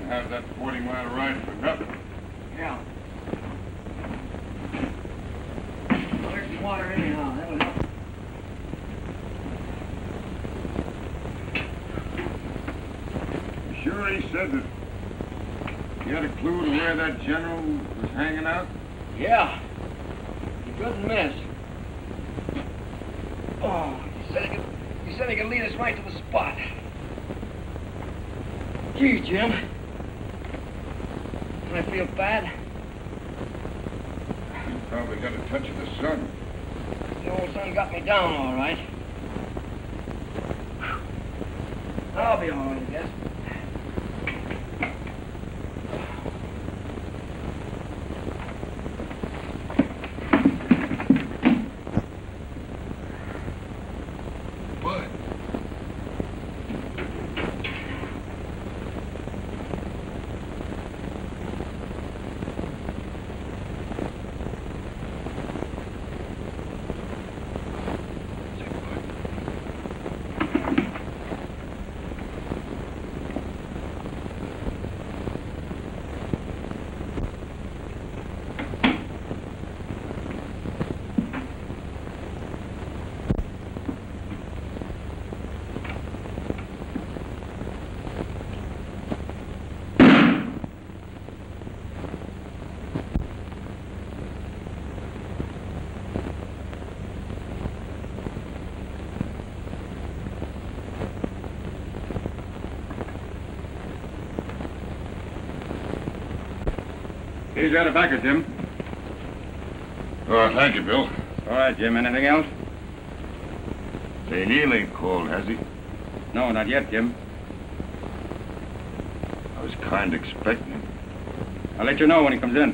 have that 40-mile ride for nothing. Yeah. Well, there's some water anyhow. That'll help. You sure he said that you had a clue to where that general was hanging out? Yeah. He couldn't miss. Oh, he said he could lead us right to the spot. Gee, Jim. I feel bad. You probably got a touch of the sun. The old sun got me down all right. I'll be all right, I guess. He's got a backer, Jim. Oh, thank you, Bill. All right, Jim. Anything else? Say, Neil ain't called, has he? No, not yet, Jim. I was kind of expecting him. I'll let you know when he comes in.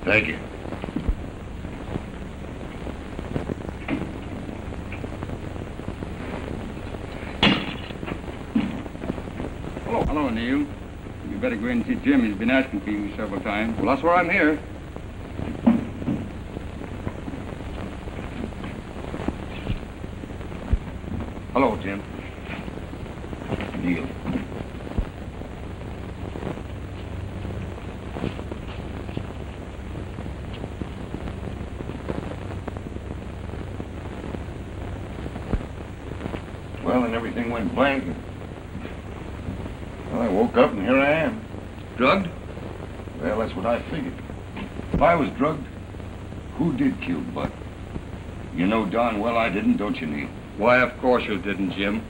Thank you. Hello, Neil. You better go in and see Jim. He's been asking for you several times. Well, that's why I'm here. Hello, Jim. Neil. Well, and everything went blank. Well, I woke up and here I am. Drugged? Well, that's what I figured. If I was drugged, who did kill Bud? You know darn well I didn't, don't you, Neil? Why, of course you didn't, Jim.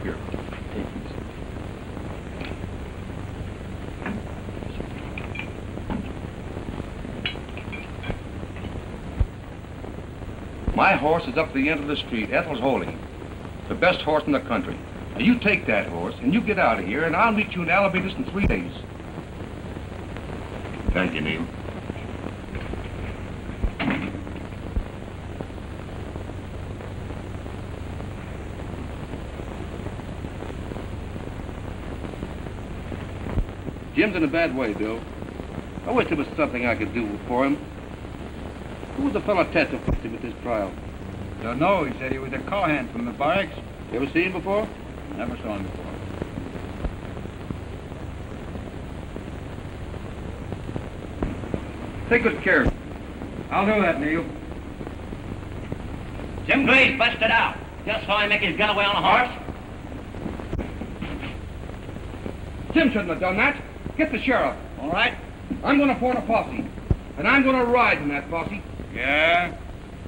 Here, take this. My horse is up the end of the street. Ethel's holding him. The best horse in the country. Now, you take that horse, and you get out of here, and I'll meet you in Alabatus in 3 days. Thank you, Neil. Jim's in a bad way, Bill. I wish there was something I could do for him. Who was the fellow testified at this trial? Don't know. He said he was a cowhand from the barracks. You ever seen him before? Never saw him before. Take good care. I'll do that, Neil. Jim Gray's busted out. Just saw him make his getaway on a horse. Jim shouldn't have done that. Get the sheriff. All right. I'm going to form a posse, and I'm going to ride in that posse. Yeah?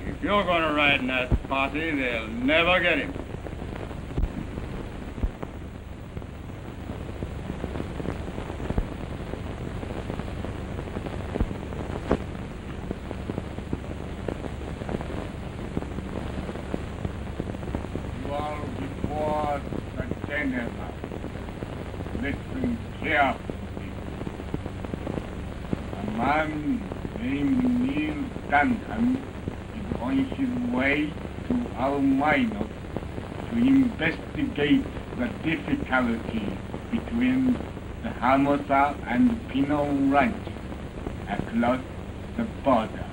If you're going to ride in that posse, they'll never get him. You all before the general. Listen carefully. A man named Neil Denham is on his way to our miners to investigate the difficulty between the Hermosa and Pino Ranch across the border.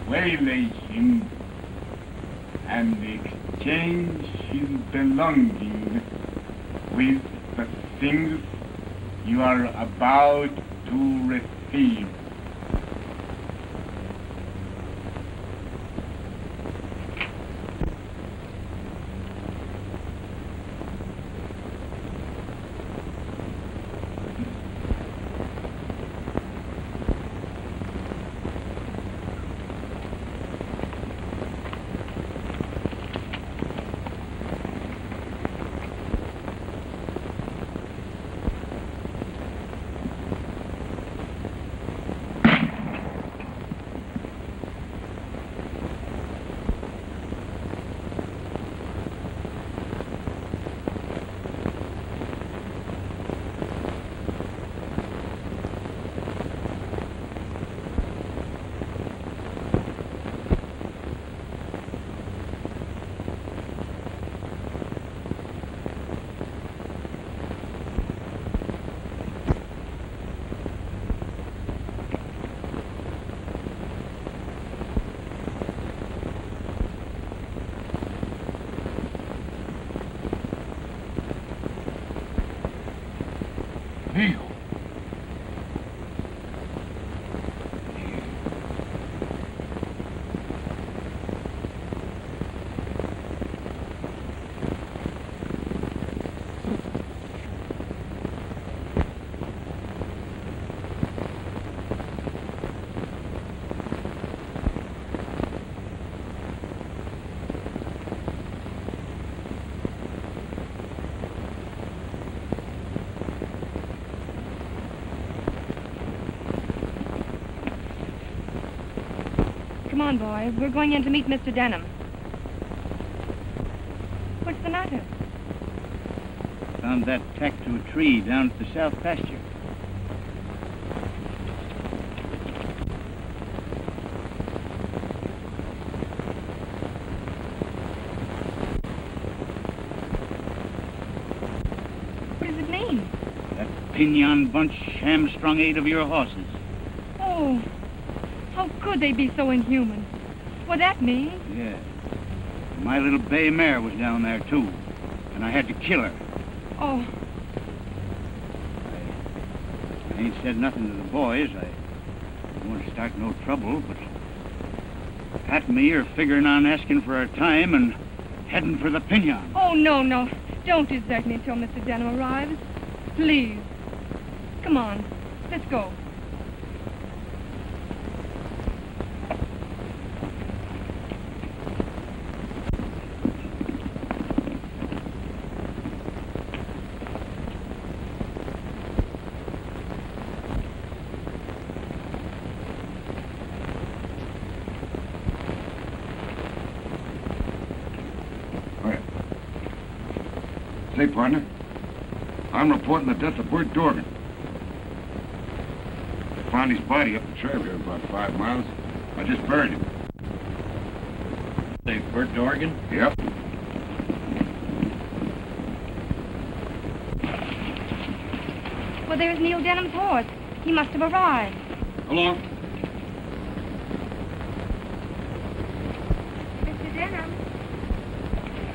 Waylay him and exchange his belongings with the things you are about to receive. Neil. Come on, boys. We're going in to meet Mr. Denham. What's the matter? Found that tacked to a tree down at the south pasture. What does it mean? That pinion bunch hamstrung 8 of your horses. Oh, how could they be so inhuman? What that means? Yeah. My little bay mare was down there, too. And I had to kill her. Oh, I ain't said nothing to the boys. I don't want to start no trouble, but Pat and me are figuring on asking for our time and heading for the pinion. oh, no. Don't desert me until Mr. Denham arrives. Please. Come on. Let's go. Say, partner, I'm reporting the death of Bert Dorgan. I found his body up the trail here about 5 miles. I just buried him. Say, Bert Dorgan? Yep. Well, there's Neil Denham's horse. He must have arrived. Along. Mr. Denham,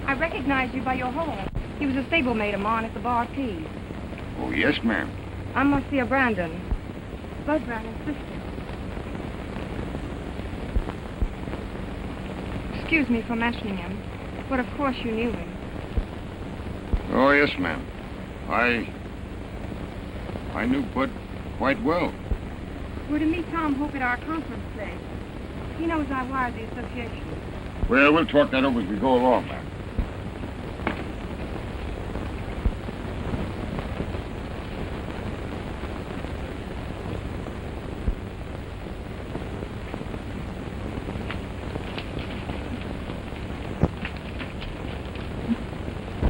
I recognize you by your horse. He was a stablemate of mine at the Bar Keys. Oh, yes, ma'am. I'm Marcia Brandon. Bud Brandon's sister. Excuse me for mentioning him, but of course you knew him. Oh, yes, ma'am. I knew Bud quite well. We're to meet Tom Hope at our conference place. He knows I wired the association. Well, we'll talk that over as we go along, ma'am.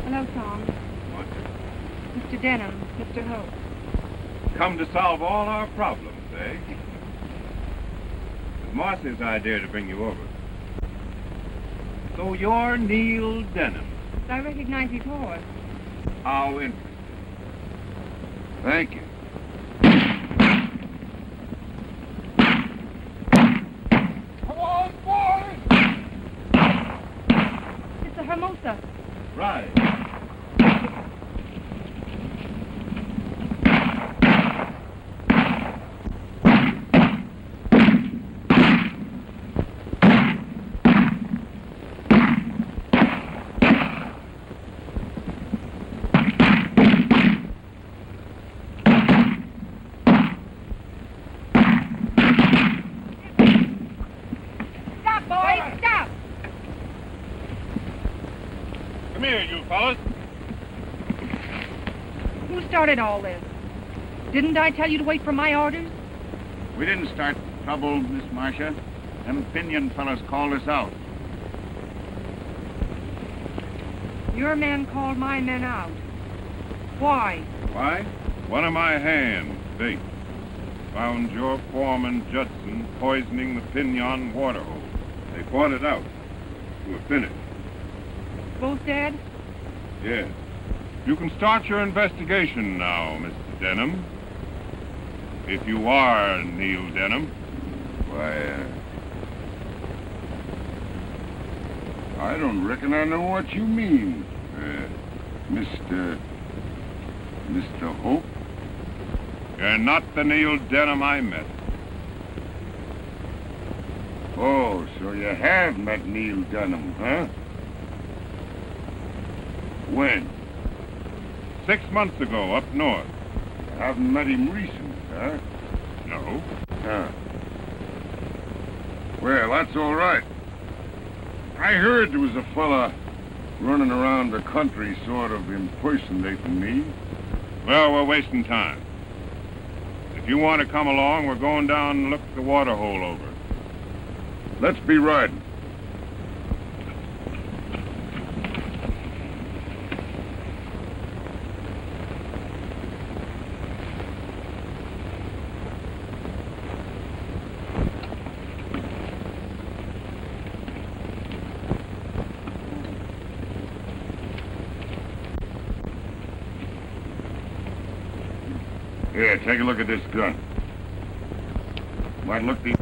Hello, Tom. What? Mr. Denham, Mr. Hope. Come to solve all our problems, eh? It was Marcy's idea to bring you over. So you're Neil Denham. I recognize his horse. How interesting. Thank you. Come on, boys! It's a Hermosa. Right. Come here, you fellas. Who started all this? Didn't I tell you to wait for my orders? We didn't start trouble, Miss Marcia. Them Pinion fellas called us out. Your men called my men out. Why? Why? One of my hands, Bate, found your foreman, Judson, poisoning the Pinion water hole. They fought it out to a finish. Both dead? Yes. You can start your investigation now, Mr. Denham. If you are Neil Denham. Why, I don't reckon I know what you mean, Mr. Hope. You're not the Neil Denham I met. Oh, so you have met Neil Denham, huh? When? 6 months ago, up north. You haven't met him recent, huh? No. Huh. Well, that's all right. I heard there was a fella running around the country sort of impersonating me. Well, we're wasting time. If you want to come along, we're going down and look the water hole over. Let's be riding. Here, take a look at this gun. Might look the...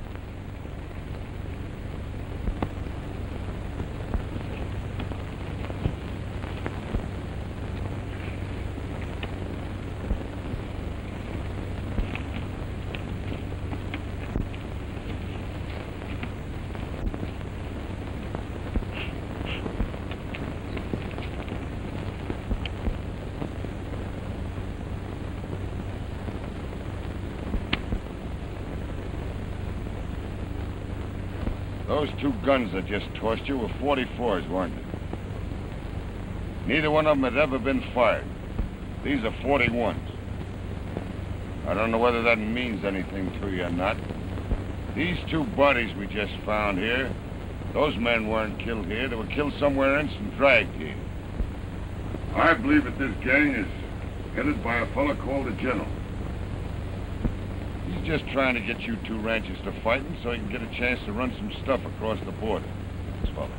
Those two guns I just tossed you were 44s, weren't they? Neither one of them had ever been fired. These are 41s. I don't know whether that means anything to you or not. These two bodies we just found here, those men weren't killed here. They were killed somewhere else and dragged here. I believe that this gang is headed by a fella called the General. He's just trying to get you two ranchers to fighting so he can get a chance to run some stuff across the border. This fella.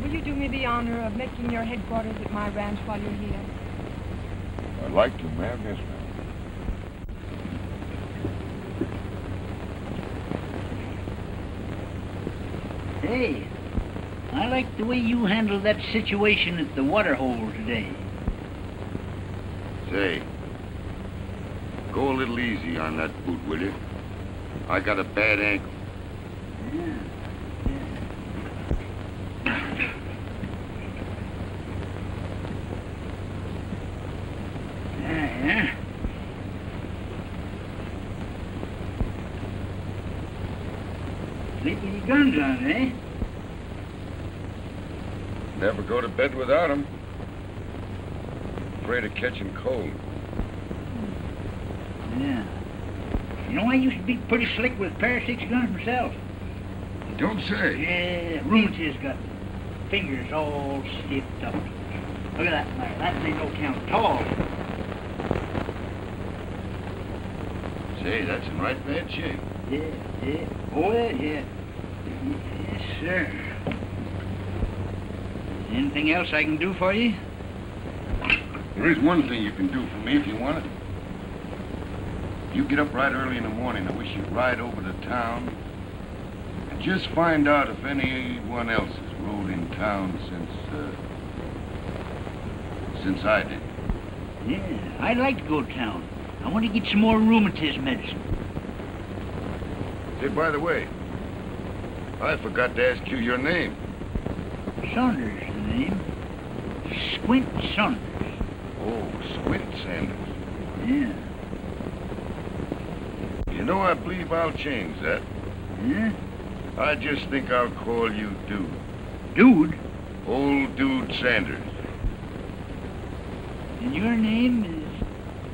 Will you do me the honor of making your headquarters at my ranch while you're here? I'd like to, ma'am. Yes, ma'am. Hey, I like the way you handled that situation at the water hole today. Say, go a little easy on that boot, will you? I got a bad ankle. Yeah. Yeah. Sleeping your guns on, eh? Never go to bed without 'em. Afraid of catching cold. Yeah. You know, I used to be pretty slick with a pair of 6 guns myself. You don't say. Yeah, rheumatiz got fingers all stiffed up. Look at that, Mary. That ain't no count at all. Say, that's in right bad shape. Yeah. Oh, yeah. Yes, sir. Anything else I can do for you? There is one thing you can do for me if you want it. You get up right early in the morning. I wish you'd ride over to town and just find out if anyone else has rode in town since I did. Yeah, I'd like to go to town. I want to get some more rheumatism medicine. Say, by the way, I forgot to ask you your name. Saunders, the name. Squint Saunders. Oh, Squint Saunders. Yeah. You know, I believe I'll change that. Yeah? I just think I'll call you Dude. Dude? Old Dude Sanders. And your name is...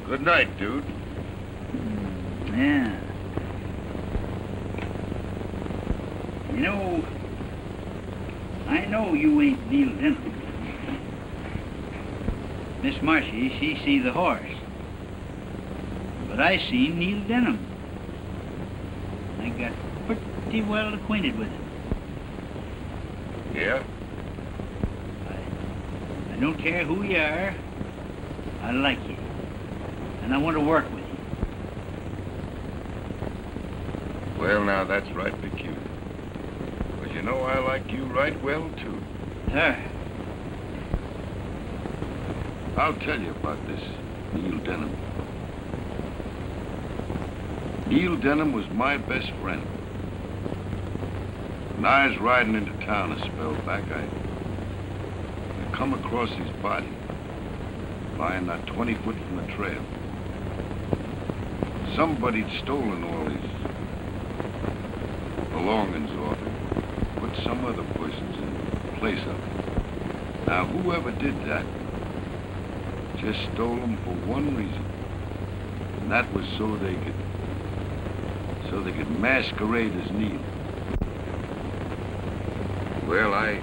Good night, dude. Yeah. You know, I know you ain't Neil Denham. Miss Marcy, she see the horse. But I seen Neil Denham. I got pretty well acquainted with him. Yeah? I don't care who you are. I like you. And I want to work with you. Well, now, that's right peculiar. But you know I like you right well, too. Sir. I'll tell you about this Neil Denham. Neil Denham was my best friend. When I was riding into town a spell back, I come across his body, lying not 20 foot from the trail. Somebody'd stolen all his belongings off him, put some other persons in place of him. Now, whoever did that just stole him for one reason, and that was so they could masquerade as Neil. Well, I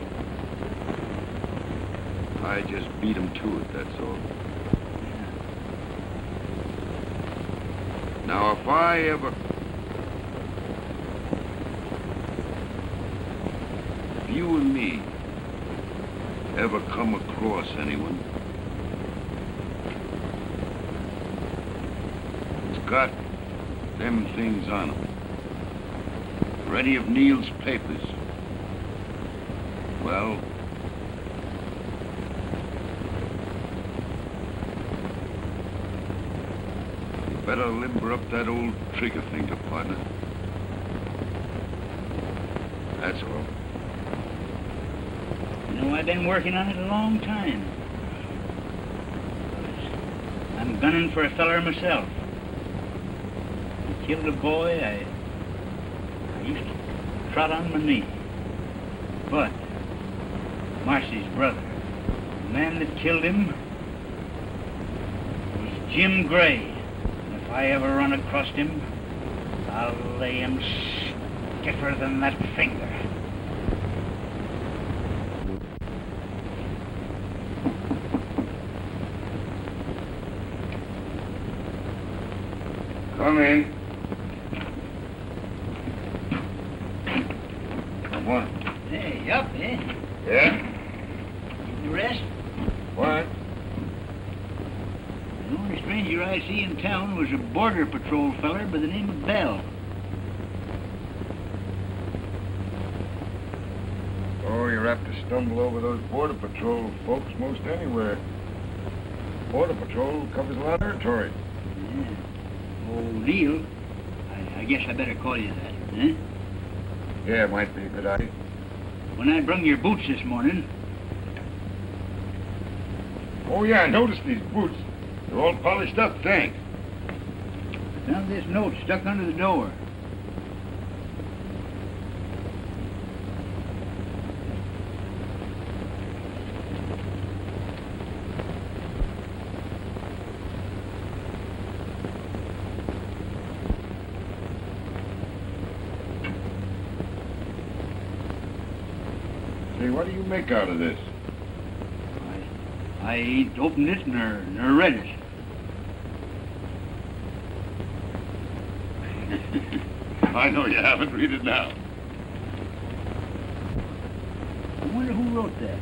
just beat him to it, that's all. Now, if you and me ever come across anyone that's got them things on them, or any of Neil's papers, well, you better limber up that old trigger finger, partner. That's all. You know, I've been working on it a long time. I'm gunning for a feller myself. I killed a boy, I used to trot on my knee. But Marcy's brother, the man that killed him, was Jim Gray. And if I ever run across him, I'll lay him stiffer than that finger. Come in. Come on. Hey, up, eh? Yeah? Getting a rest? What? The only stranger I see in town was a border patrol feller by the name of Bell. Oh, you're apt to stumble over those border patrol folks most anywhere. Border patrol covers a lot of territory. Yeah. Oh, Neil, I guess I better call you that, eh? Yeah, it might be a good idea. When I brung your boots this morning... Oh, yeah, I noticed these boots. They're all polished up, thanks. I found this note stuck under the door. Say, what do you make out of this? I ain't opened it nor read it. I know you haven't. Read it now. I wonder who wrote that.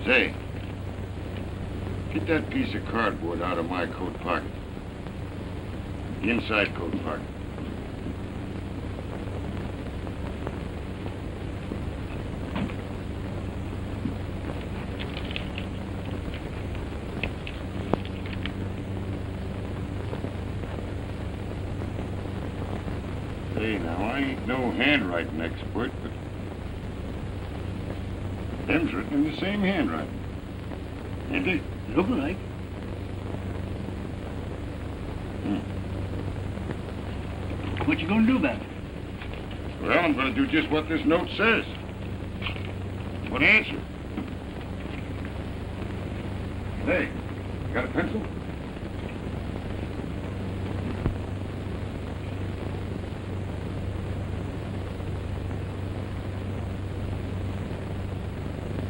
Say, get that piece of cardboard out of my coat pocket. The inside coat pocket. Hey, now, I ain't no handwriting expert, but them's written in the same handwriting. Ain't they? Look like. What you gonna do about it? Well, I'm going to do just what this note says. What answer? Hey, you got a pencil?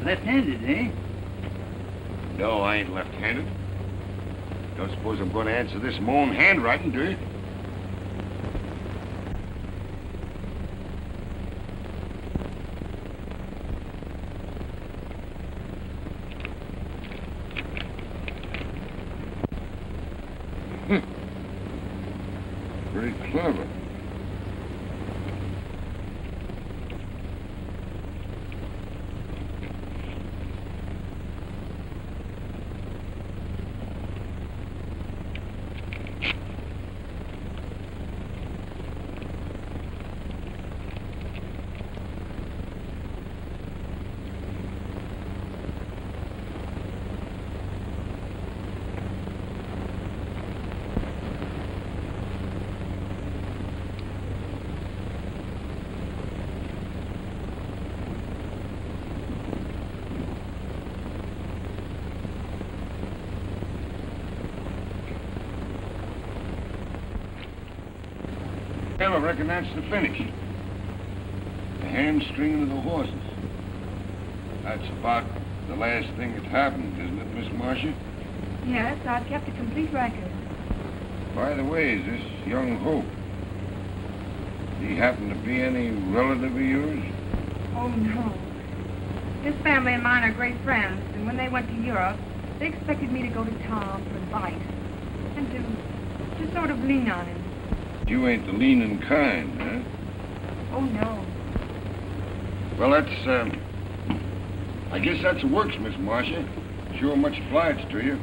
Left-handed, eh? No, I ain't left-handed. Don't suppose I'm going to answer this in my own handwriting, do you? Pretty clever. Yeah, I reckon that's the finish. The hamstringing of the horses. That's about the last thing that happened, isn't it, Miss Marcia? Yes, I've kept a complete record. By the way, is this young Hope? Does he happen to be any relative of yours? Oh, no. His family and mine are great friends, and when they went to Europe, they expected me to go to Tom for advice and to sort of lean on him. You ain't the leaning kind, huh? Oh, no. Well, that's, I guess that's the works, Miss Marcia. Sure much obliged to you.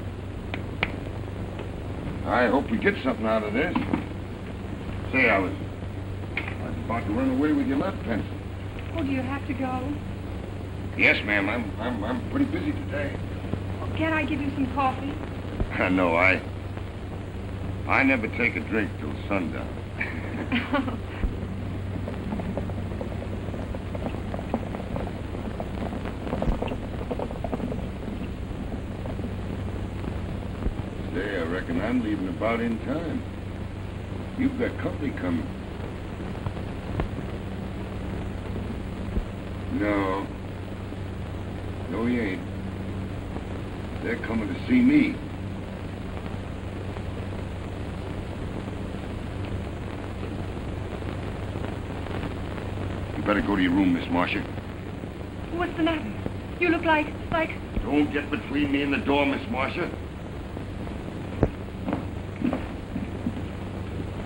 I hope we get something out of this. Say, I was about to run away with your left pencil. Oh, do you have to go? Yes, ma'am. I'm pretty busy today. Oh, can't I give you some coffee? No, I never take a drink till sundown. Say, I reckon I'm leaving about in time. You've got company coming. No. No, you ain't. They're coming to see me. You better go to your room, Miss Marcia. What's the matter? You look like... Don't get between me and the door, Miss Marcia.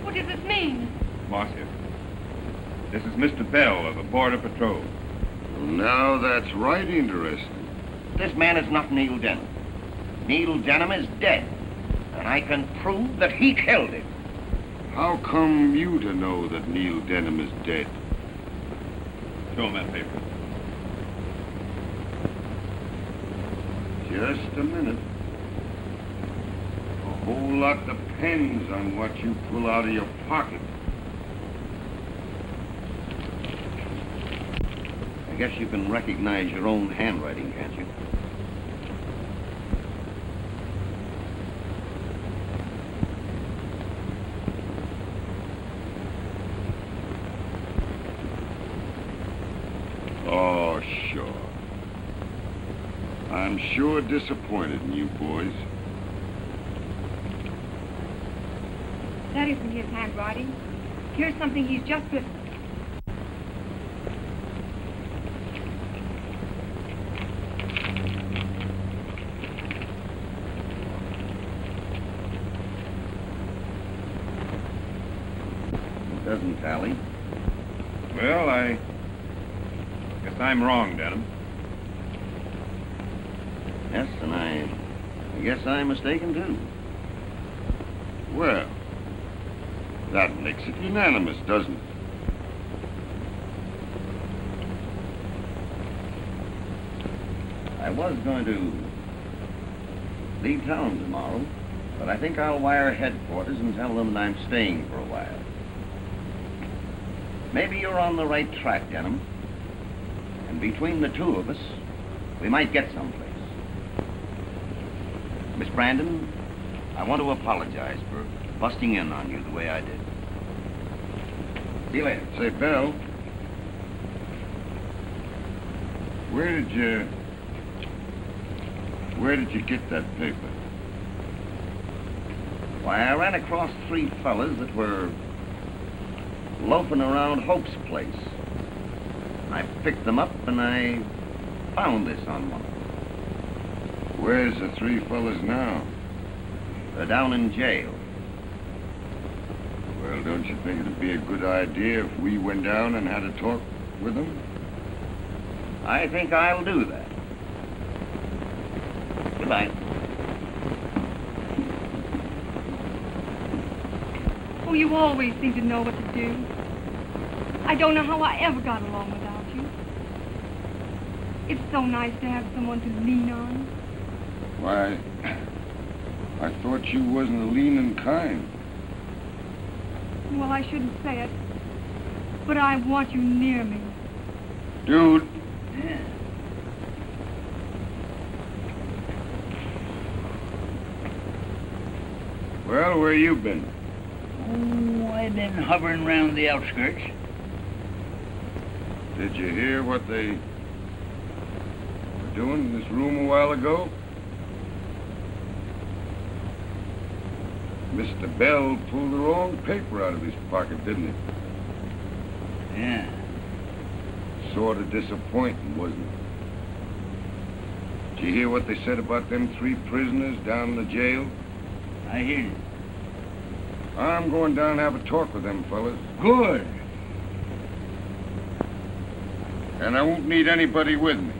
What does this mean? Marcia, this is Mr. Bell of the Border Patrol. Well, now that's right interesting. This man is not Neil Denham. Neil Denham is dead, and I can prove that he killed him. How come you to know that Neil Denham is dead? Show him that paper. Just a minute. A whole lot depends on what you pull out of your pocket. I guess you can recognize your own handwriting, can't you? Oh, sure. I'm sure disappointed in you boys. That isn't his handwriting. Here's something he's just written. It doesn't tally. Well, I guess I'm wrong, Denham. Yes, and I guess I'm mistaken, too. Well, that makes it unanimous, doesn't it? I was going to leave town tomorrow, but I think I'll wire headquarters and tell them that I'm staying for a while. Maybe you're on the right track, Denham. And between the two of us, we might get someplace. Miss Brandon, I want to apologize for busting in on you the way I did. See you later. Say, Bell, where did you get that paper? Why, I ran across 3 fellas that were loafing around Hope's place. I picked them up and I found this on one. Where's the 3 fellas now? They're down in jail. Well, don't you think it'd be a good idea if we went down and had a talk with them? I think I'll do that. Goodbye. Oh, you always seem to know what to do. I don't know how I ever got along without you. It's so nice to have someone to lean on. Why, I thought you wasn't a leaning kind. Well, I shouldn't say it, but I want you near me. Dude, Yeah. well, where you been? Oh, I've been hovering around the outskirts. Did you hear what they were doing in this room a while ago? Mr. Bell pulled the wrong paper out of his pocket, didn't he? Yeah. Sort of disappointing, wasn't it? Did you hear what they said about them 3 prisoners down in the jail? I hear you. I'm going down and have a talk with them fellas. Good. And I won't need anybody with me.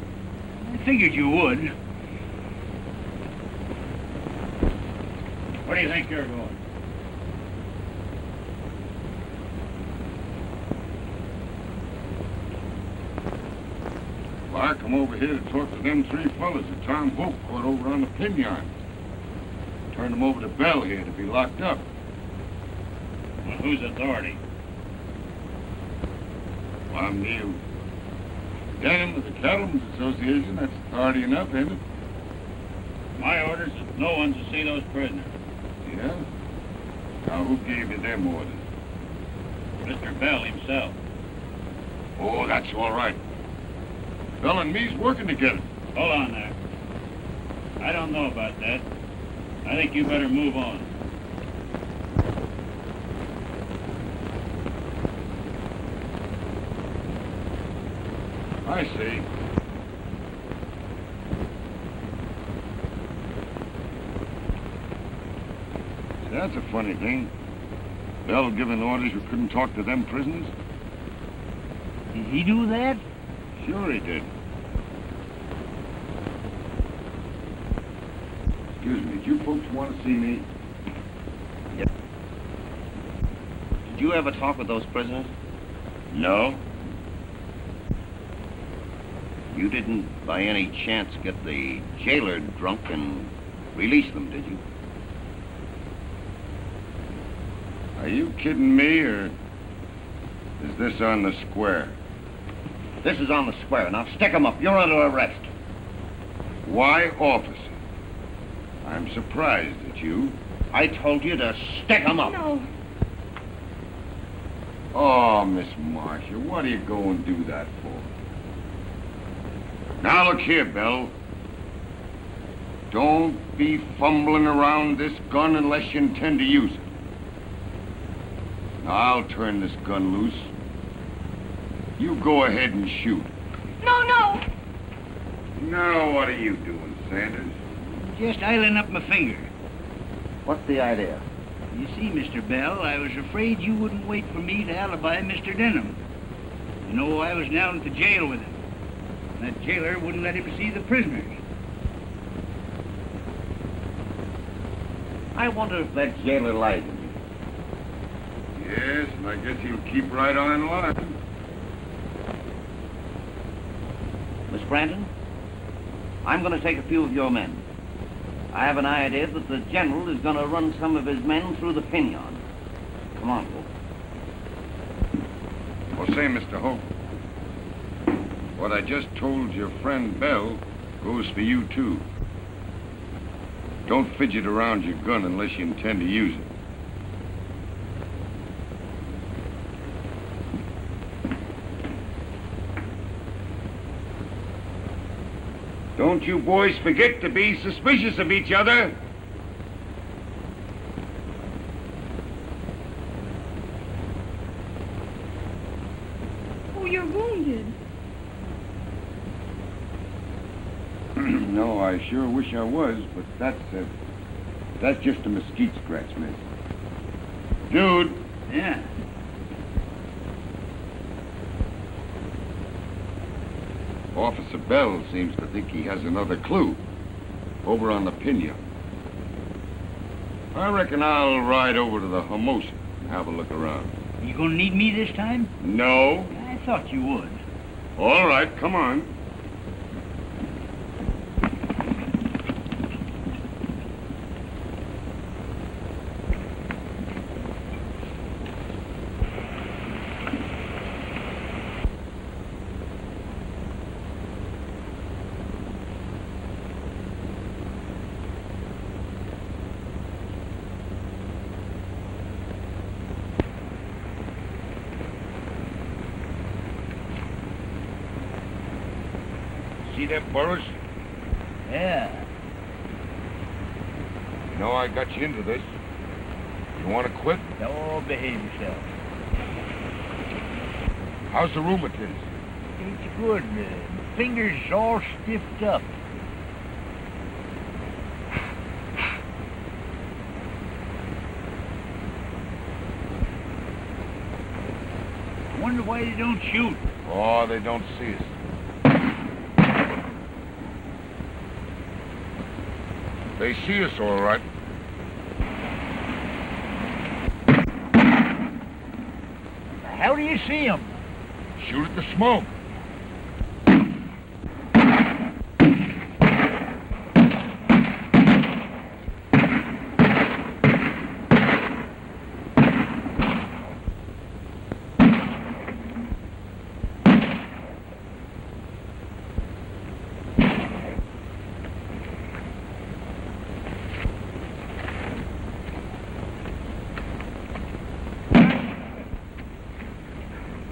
I figured you would. Where do you think you're going? Well, I come over here to talk to them 3 fellas that Tom Hope caught over on the Pinion. Turned them over to Bell here to be locked up. On whose authority? Well, I'm Neil Denham of the Cattlemen's Association. That's authority enough, ain't it? My orders is no one to see those prisoners. Yeah? Now, who gave you them orders? Mr. Bell himself. Oh, that's all right. Bell and me's working together. Hold on there. I don't know about that. I think you better move on. I see. That's a funny thing. Bell giving orders you couldn't talk to them prisoners? Did he do that? Sure he did. Excuse me, do you folks want to see me? Did you ever talk with those prisoners? No. You didn't, by any chance, get the jailer drunk and release them, did you? Are you kidding me, or is this on the square? This is on the square. Now stick 'em up. You're under arrest. Why, officer? I'm surprised at you. I told you to stick 'em up. No. Oh, Miss Marcia, what do you go and do that for? Now look here, Bell. Don't be fumbling around this gun unless you intend to use it. Now I'll turn this gun loose. You go ahead and shoot. No, no. Now what are you doing, Sanders? Just idling up my finger. What's the idea? You see, Mr. Bell, I was afraid you wouldn't wait for me to alibi Mr. Denham. You know, I was down at the jail with him. And that jailer wouldn't let him see the prisoners. I wonder if that jailer lied to me. Yes, and I guess he'll keep right on lying. Miss Brandon, I'm going to take a few of your men. I have an idea that the general is going to run some of his men through the Pinion. Come on, Wolf. Oh, say, Mr. Hope, what I just told your friend Bell goes for you, too. Don't fidget around your gun unless you intend to use it. Don't you boys forget to be suspicious of each other. Oh, you're wounded. No, I sure wish I was, but that's just a mesquite scratch, miss. Dude, Yeah. Officer Bell seems to think he has another clue over on the Pinion. I reckon I'll ride over to the Hermosa and have a look around. You gonna need me this time? No? I thought you would. All right, come on. See them burros? Yeah. You know I got you into this. You want to quit? Oh, behave yourself. How's the rheumatism? It's good. My fingers all stiffed up. I wonder why they don't shoot. Oh, they don't see us. They see us all right. How do you see them? Shoot at the smoke.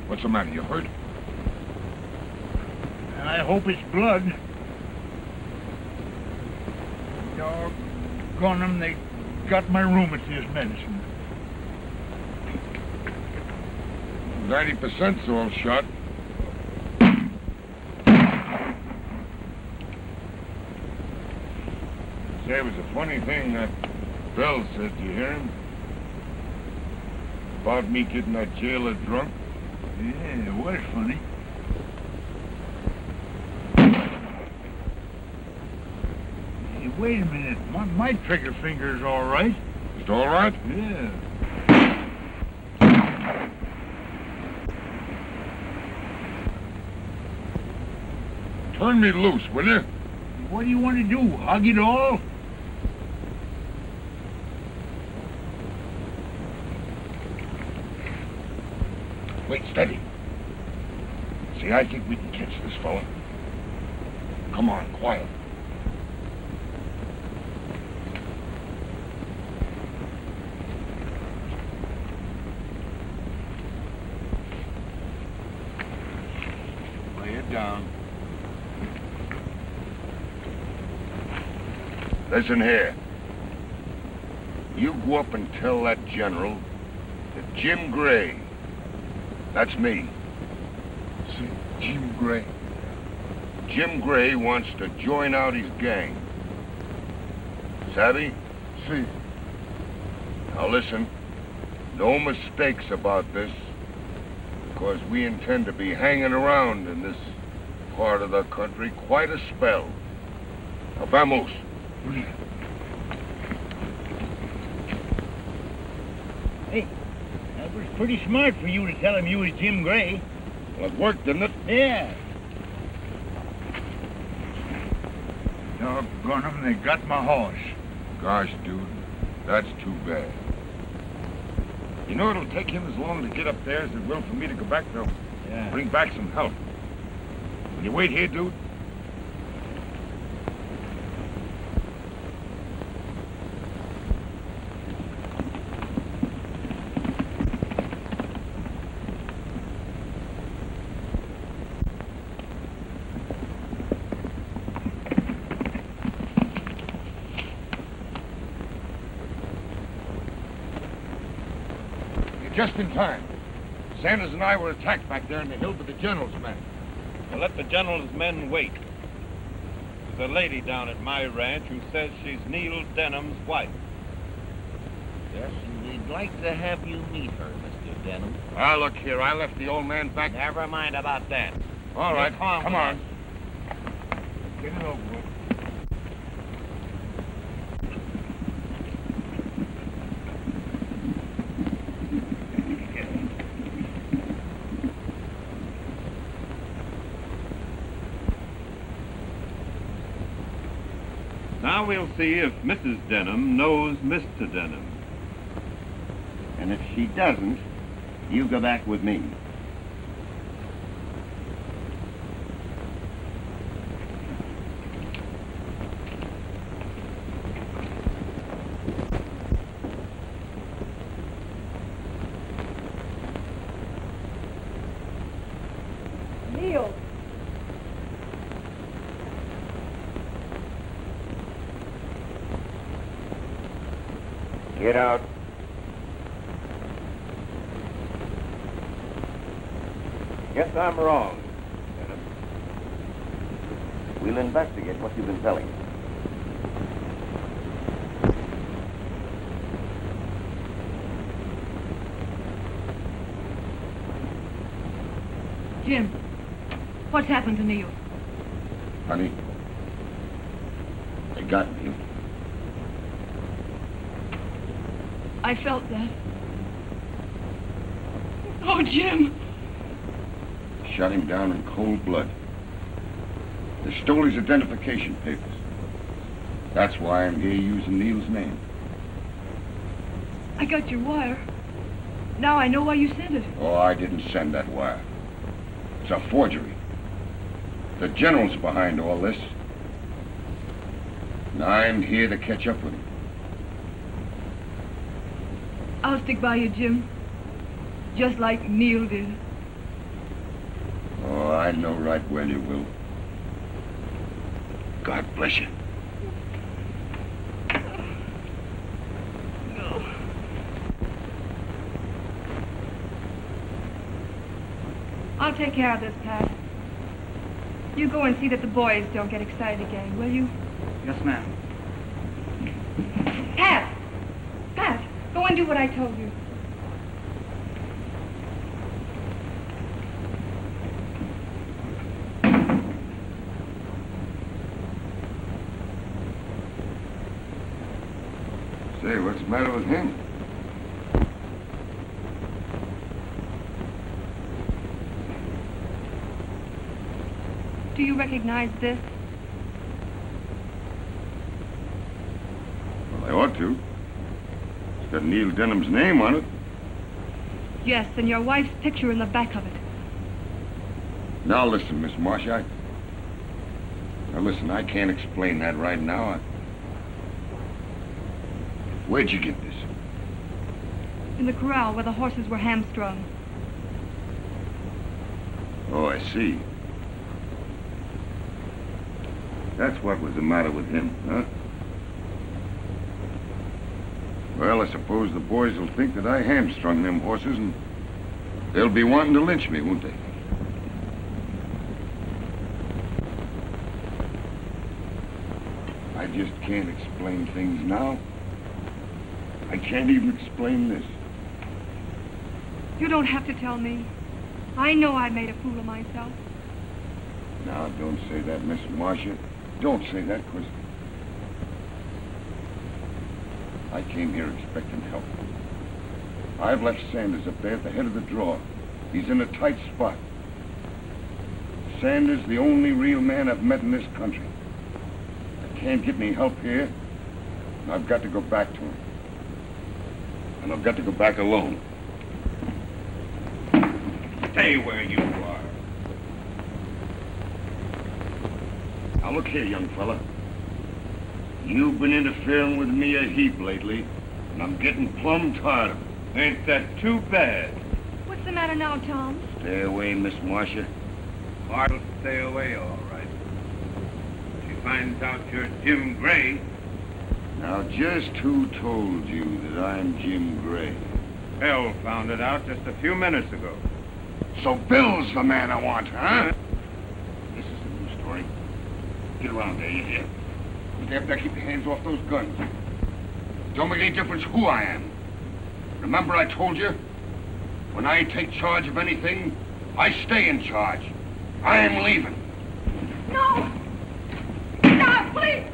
What's the matter? You hurt? I hope it's blood. Doggone them, they got my rheumatism medicine. 90%'s all shot. Say, it was a funny thing that Bell said. Did you hear him? About me getting that jailer drunk. Yeah, it was funny. Hey, wait a minute. My trigger finger's all right. It's all right? Yeah. Turn me loose, will you? What do you want to do? Hug it all? Wait, steady. See, I think we can catch this fella. Come on, quiet. Lay it down. Listen here. You go up and tell that general that Jim Gray, that's me. See, Jim Gray. Jim Gray wants to join out his gang. Savvy? See. Now listen, no mistakes about this, because we intend to be hanging around in this part of the country quite a spell. Now, vamos. Hey, that was pretty smart for you to tell him you was Jim Gray. Well, it worked, didn't it? Yeah. Doggone them, they got my horse. Gosh, dude, that's too bad. You know, it'll take him as long to get up there as it will for me to go back to Yeah. bring back some help. Will you wait here, dude? Just in time. Sanders and I were attacked back there in the hill by the general's men. Well, let the general's men wait. There's a lady down at my ranch who says she's Neil Denham's wife. Yes, and we'd like to have you meet her, Mr. Denham. Ah, look here, I left the old man back... Never mind about that. All right, Get calm come with on. us. Get it over with. Now we'll see if Mrs. Denham knows Mr. Denham. And if she doesn't, you go back with me. Neil. Get out. Guess I'm wrong, Denham. We'll investigate what you've been telling us. Jim, what's happened to Neil? Honey, they got me. I felt that. Oh, Jim! Shot him down in cold blood. They stole his identification papers. That's why I'm here using Neil's name. I got your wire. Now I know why you sent it. Oh, I didn't send that wire. It's a forgery. The general's behind all this. And I'm here to catch up with him. I'll stick by you, Jim. Just like Neil did. Oh, I know right well you will. God bless you. No. I'll take care of this, Pat. You go and see that the boys don't get excited again, will you? Yes, ma'am. Pat! Pat! Go and do what I told you. Say, what's the matter with him? Do you recognize this? Well, I ought to. It's got Neil Denham's name on it. Yes, and your wife's picture in the back of it. Now listen, Miss Marsh, Now listen, I can't explain that right now. Where'd you get this? In the corral where the horses were hamstrung. Oh, I see. That's what was the matter with him, huh? Well, I suppose the boys will think that I hamstrung them horses, and they'll be wanting to lynch me, won't they? I just can't explain things now. I can't even explain this. You don't have to tell me. I know I made a fool of myself. Now, don't say that, Miss Marcia. Don't say that, 'cause I came here expecting help. I've left Sanders up there at the head of the draw. He's in a tight spot. Sanders, the only real man I've met in this country. I can't get any help here, and I've got to go back to him. And I've got to go back alone. Stay where you are. Now look here, young fella. You've been interfering with me a heap lately, and I'm getting plumb tired of it. Ain't that too bad? What's the matter now, Tom? Stay away, Miss Marcia. Mart'll stay away, all right. She finds out you're Jim Gray. Now, just who told you that I'm Jim Gray? Bell found it out just a few minutes ago. So Bill's the man I want, huh? This is a new story. Get around there, you hear? You damn better keep your hands off those guns. Don't make any difference who I am. Remember I told you? When I take charge of anything, I stay in charge. I am leaving. No! Stop, please!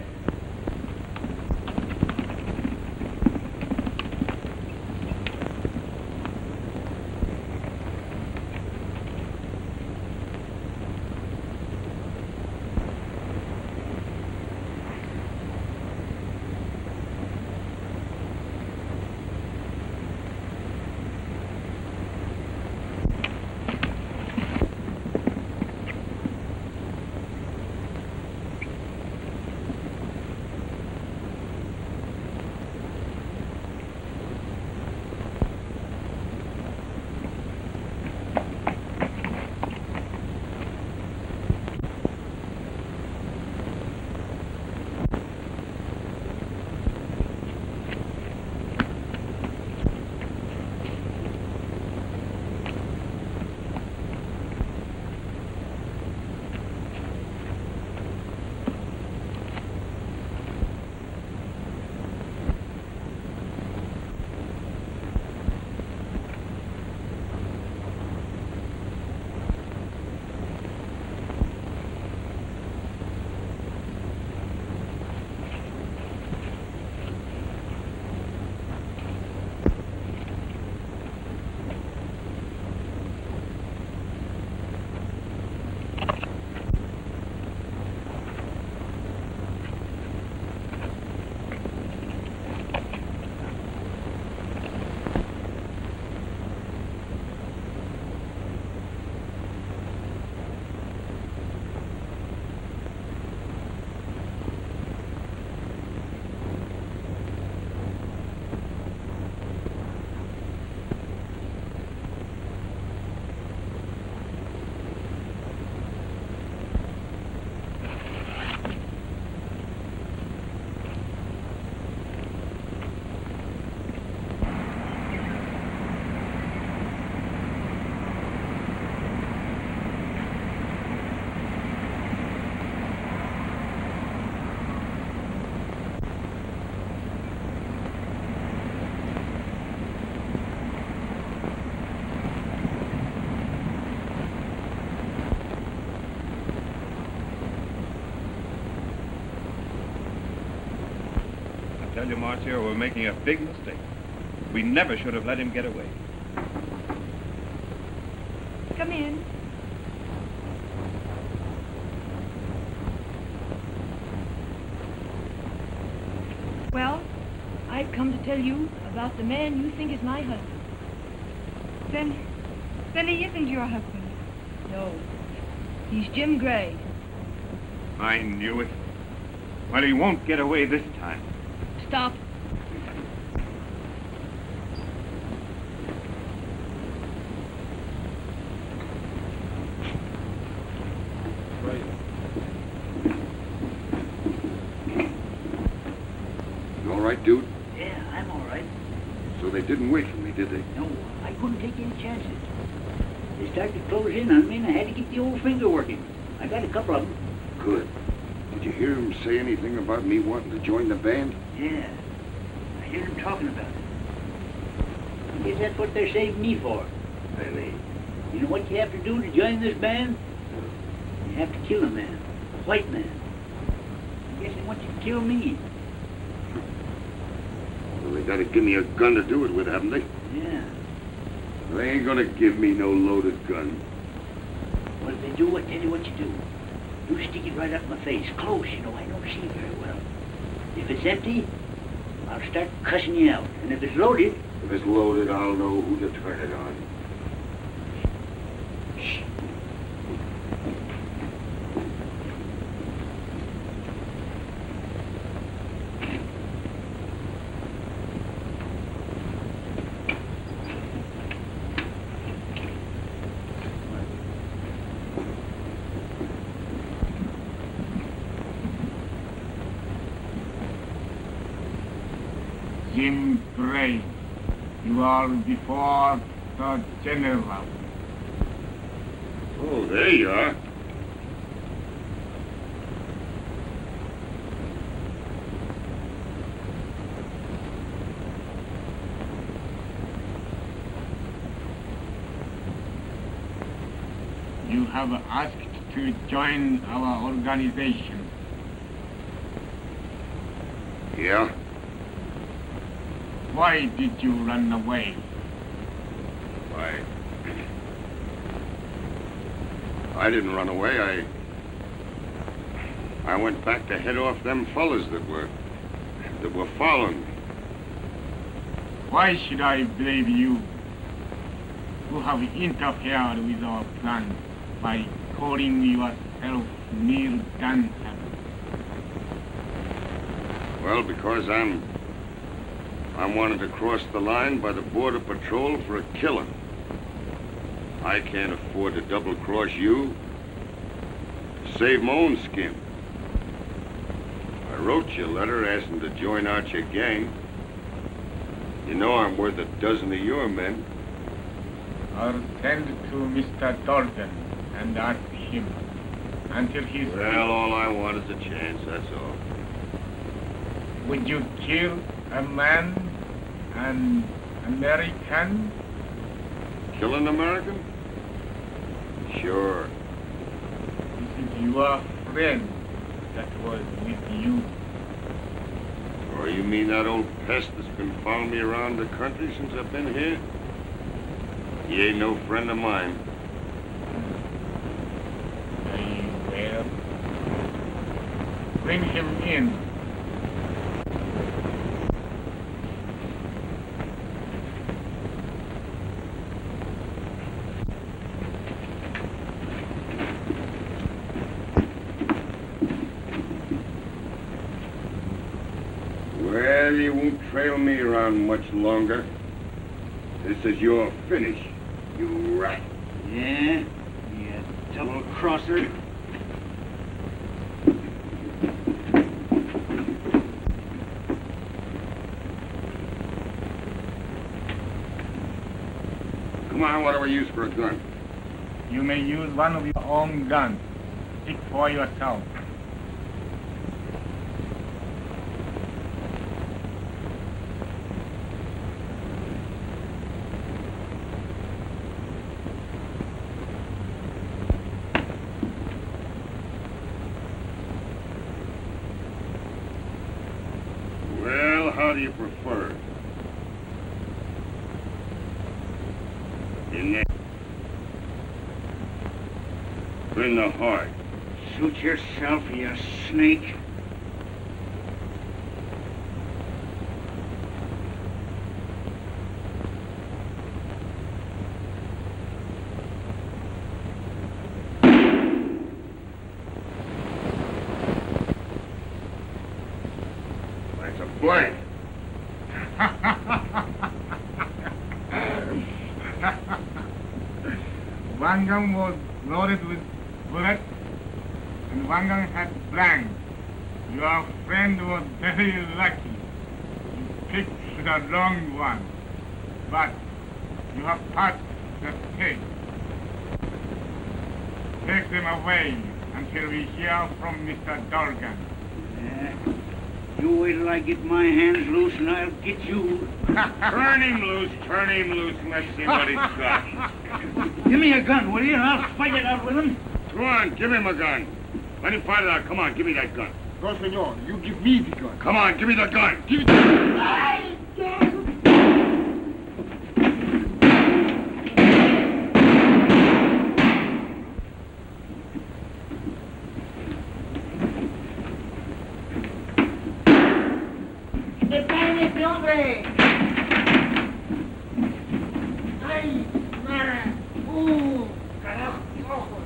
I tell you, Marcia, we're making a big mistake. We never should have let him get away. Come in. Well, I've come to tell you about the man you think is my husband. then he isn't your husband. No, he's Jim Gray. I knew it. Well, he won't get away this time. Stop. You all right, dude? Yeah, I'm all right. So they didn't wait for me, did they? No, I couldn't take any chances. They started to close in on me, and I had to get the old finger working. I got a couple of them. Good. Did you hear him say anything about me wanting to join the band? Yeah, I hear them talking about it. I guess that's what they're saving me for. Really? You know what you have to do to join this band? You have to kill a man, a white man. I guess they want you to kill me. Well, they gotta give me a gun to do it with, haven't they? Yeah. They ain't gonna give me no loaded gun. Well, if they do, I tell you what you do. You stick it right up my face, close, you know, I don't see very well. If it's empty, I'll start cussing you out. And if it's loaded... If it's loaded, I'll know who to turn it on. Jim Gray. You are before the general. Oh, there you are. You have asked to join our organization. Yeah? Why did you run away? I didn't run away. I went back to head off them fellas that were following me. Why should I believe you? You have interfered with our plan by calling yourself Neil Denham. Well, because I'm wanted to cross the line by the Border Patrol for a killing. I can't afford to double-cross you. To save my own skin. I wrote you a letter asking to join out your gang. You know I'm worth a dozen of your men. I'll send to Mr. Dorgan and ask him until he's... Well, all I want is a chance, that's all. Would you kill a man, an American? Kill an American? Sure. This is your friend that was with you. Or you mean that old pest that's been following me around the country since I've been here? He ain't no friend of mine. Very well. Bring him in. Well, you won't trail me around much longer. This is your finish, you rat. Yeah? You double-crosser. Come on, what do we use for a gun? You may use one of your own guns. Speak for yourself. Well, how do you prefer? In the... In the heart. Suit yourself, you snake. That's a blank. One gun was loaded with bullets, and one gun had blank. Your friend was very lucky. You picked the wrong one. But you have passed the test. Take them away until we hear from Mr. Dorgan. Yeah. You wait till I get my hands loose and I'll get you. Turn him loose, and let's see what he's got. Give me a gun, will you, and I'll fight it out with him. Go on, give him a gun. Let him fight it out. Come on, give me that gun. No, senor, you give me the gun. Come on, give me the gun. Give me the... ¡Detén hombre! ¡Ay, Mara! ¡Carajo, ojos!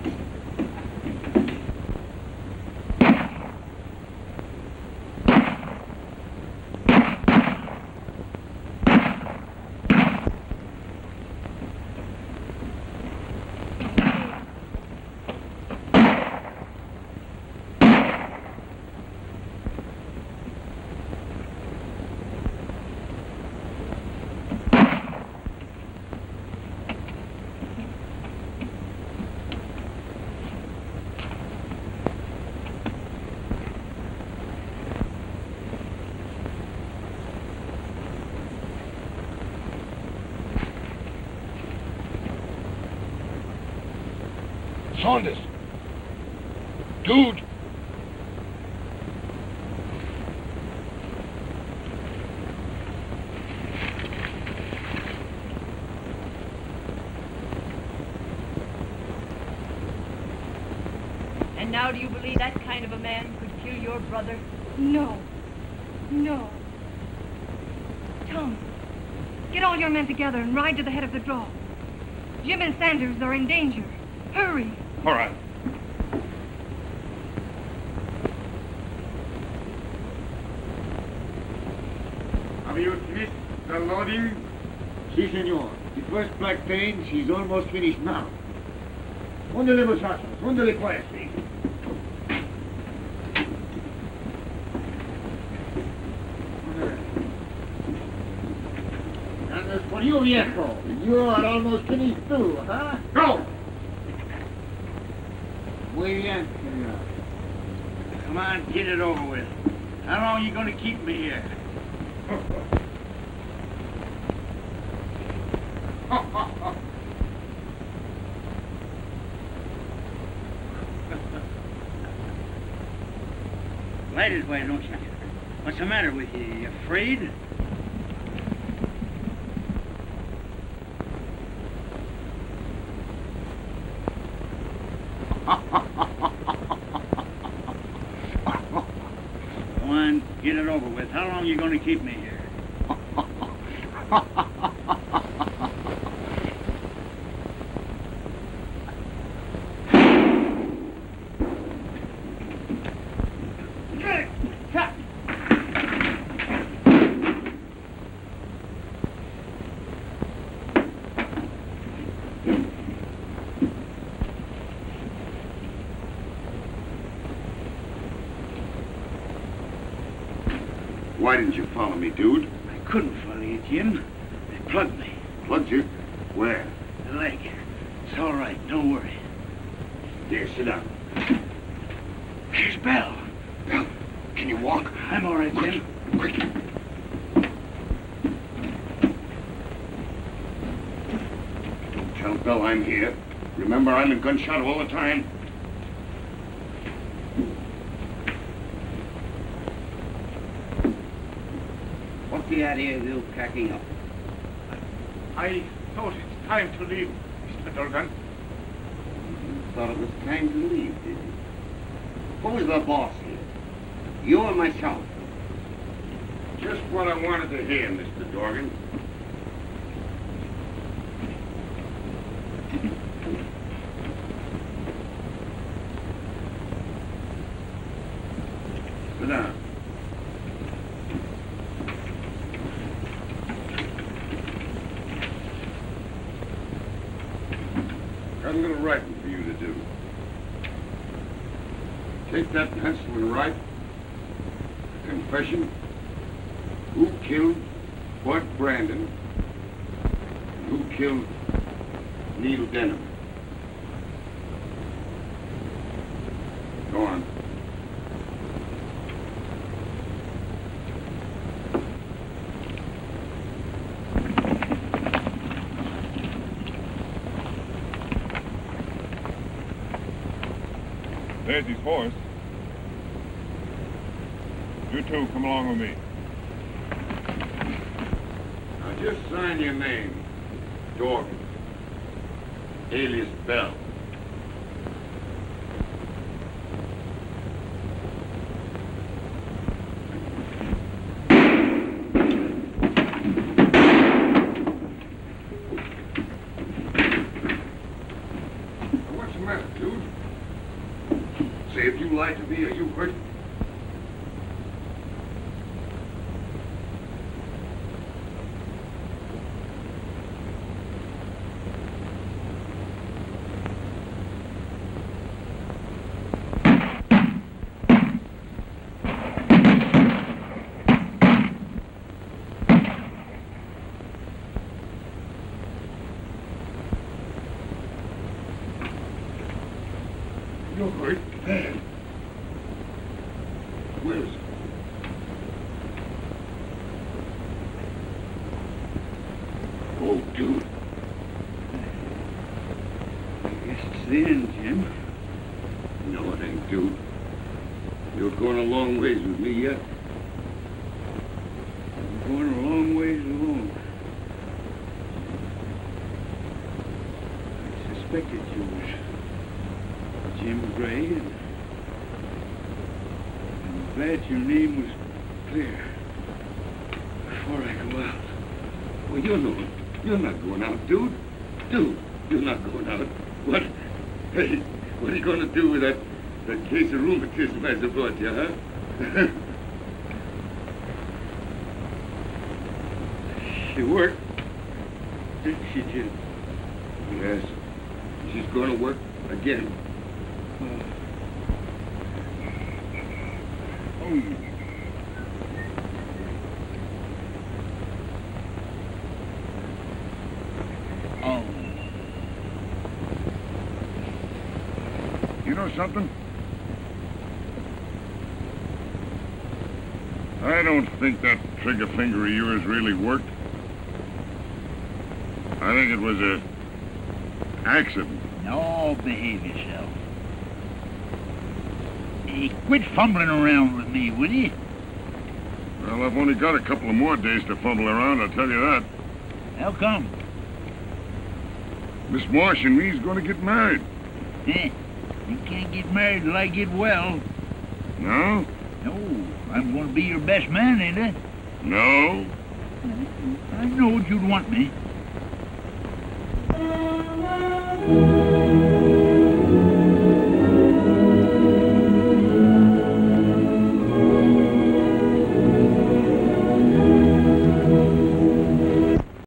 Saunders. Dude. And now do you believe that kind of a man could kill your brother? No. No. Tom, get all your men together and ride to the head of the draw. Jim and Sanders are in danger. Hurry. All right. Have you finished the loading? Si, senor. The first black train, she's almost finished now. Óndele, muchachos. Óndele quietly. And as for you, viejo, you are almost finished too, huh? Go! Muy bien, senor. Come on, get it over with. How long are you going to keep me here? Light his way, don't you? What's the matter with you? You afraid? Come on, get it over with. How long are you going to keep me here? Why didn't you follow me, dude? I couldn't follow you, Jim. They plugged me. Plugged you? Where? The leg. It's all right. Don't worry. Here, sit down. Here's Bell. Bell, can you walk? I'm all right, Jim. Quick. Don't tell Bell I'm here. Remember, I'm in gunshot all the time. What's the idea of you packing up? I thought it's time to leave, Mr. Durgan. Thought it was time to leave, did you? Who's the boss here? You or myself? Just what I wanted to hear, Mr. Dorgan. Sit down. Got a little writing for you to do. Take that pencil and write. Confession. Who killed Bud Brandon? And who killed Neil Denham? Go on. There's his horse. You two, come along with me. Now just sign your name. Dorgan. Alias Bell. What's the matter, dude? Say, if you lied to me, are you hurt? You're hurt bad. Where is it? Oh, dude. I guess it's the end, Jim. No, it ain't, dude. You're going a long ways with me yet. I'm going a long ways alone. I suspected you was Jim Gray, and I'm glad your name was clear before I go out. Well, you're not going out, dude. Dude, you're not going out. What? Hey, what are you going to do with that case of rheumatism I brought you, huh? She worked, didn't she, Jim? Yes. She's going to work again. Oh. You know something? I don't think that trigger finger of yours really worked. I think it was a accident. No, behave yourself. Hey, quit fumbling around with me, will you? Well, I've only got a couple of more days to fumble around, I'll tell you that. How come? Miss Marsh and me's going to get married. Eh, you can't get married till I get well. No? No, I'm going to be your best man, ain't I? No? I know what you'd want me.